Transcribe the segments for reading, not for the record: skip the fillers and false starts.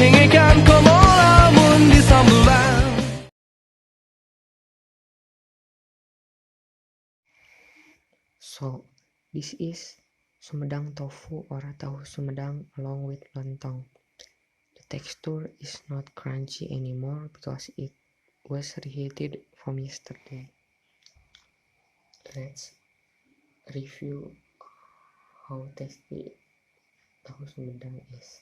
tinggikan kau melamun di sambelan. So, this is Sumedang Tofu or Tahu Sumedang along with lontong. The texture is not crunchy anymore because it was reheated from yesterday. Let's review how tasty Tahu Sumedang is.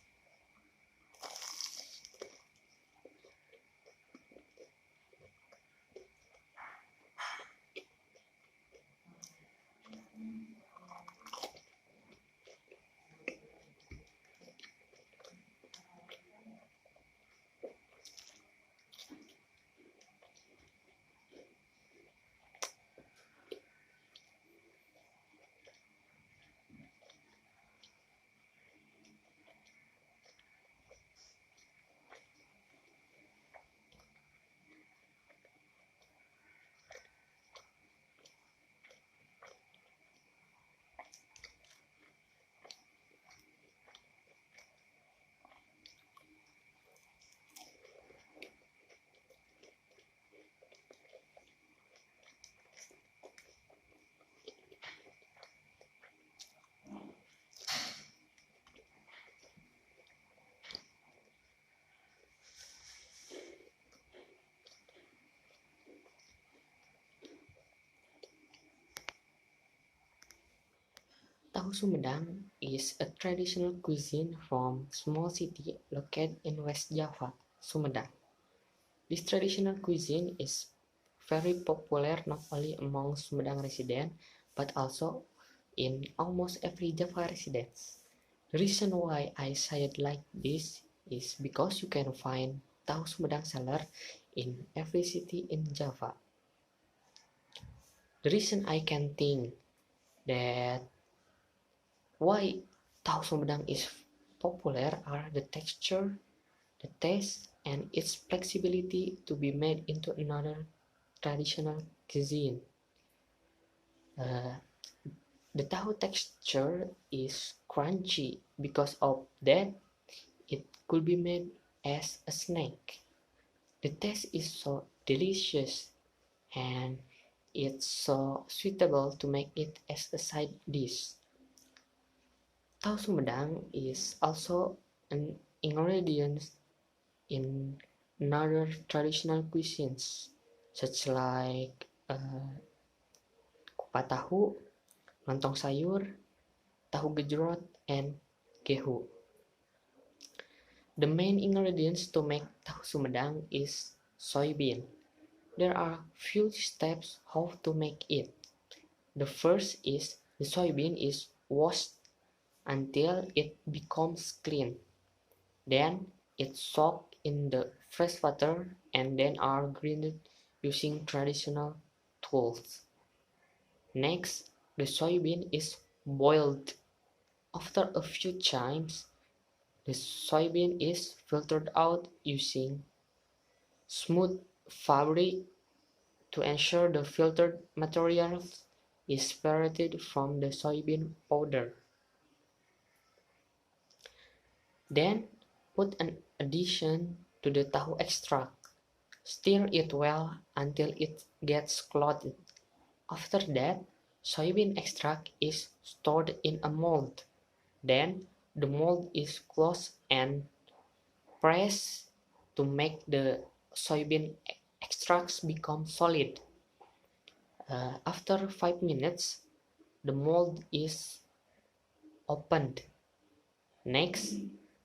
Tahu Sumedang is a traditional cuisine from small city located in West Java, Sumedang. This traditional cuisine is very popular not only among Sumedang residents but also in almost every Java residents. The reason why I say it like this is because you can find Tahu Sumedang seller in every city in Java. The reason I can think that why Tahu Sumedang is popular are the texture, the taste, and its flexibility to be made into another traditional cuisine. The tahu texture is crunchy. Because of that, it could be made as a snack. The taste is so delicious and it's so suitable to make it as a side dish. Tahu Sumedang is also an ingredient in another traditional cuisines, such like kupat tahu, lontong sayur, tahu gejrot, and gehu. The main ingredients to make tahu Sumedang is soybean. There are few steps how to make it. The first is the soybean is washed until it becomes clean. Then it's soaked in the fresh water and then are grinded using traditional tools. Next, the soybean is boiled. After a few times, the soybean is filtered out using smooth fabric to ensure the filtered material is separated from the soybean powder. Then put an addition to the tahu extract. Stir it well until it gets clotted. After that, soybean extract is stored in a mold. Then the mold is closed and pressed to make the soybean extracts become solid. After 5 minutes, the mold is opened. Next,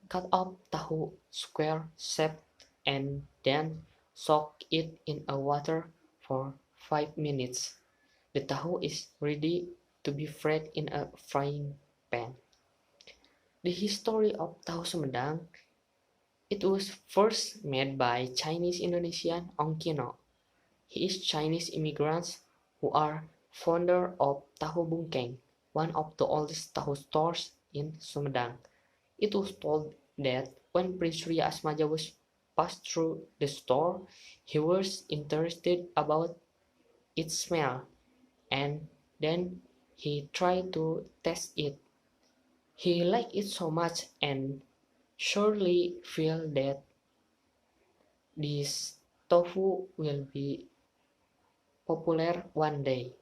cut up tahu square shape and then soak it in a water for 5 minutes. The tahu is ready to be fried in a frying pan. The history of Tahu Sumedang, it was first made by Chinese Indonesian Ong Kino. He is Chinese immigrants who are founder of Tahu Bungkeng, one of the oldest tahu stores in Sumedang. It was told that when Prince Surya Asmaja was passed through the store, he was interested about its smell, and then he tried to taste it. He liked it so much and surely feel that this tofu will be popular one day.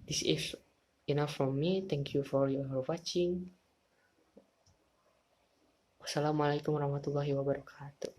This is enough from me. Thank you for your watching. Wassalamualaikum warahmatullahi wabarakatuh.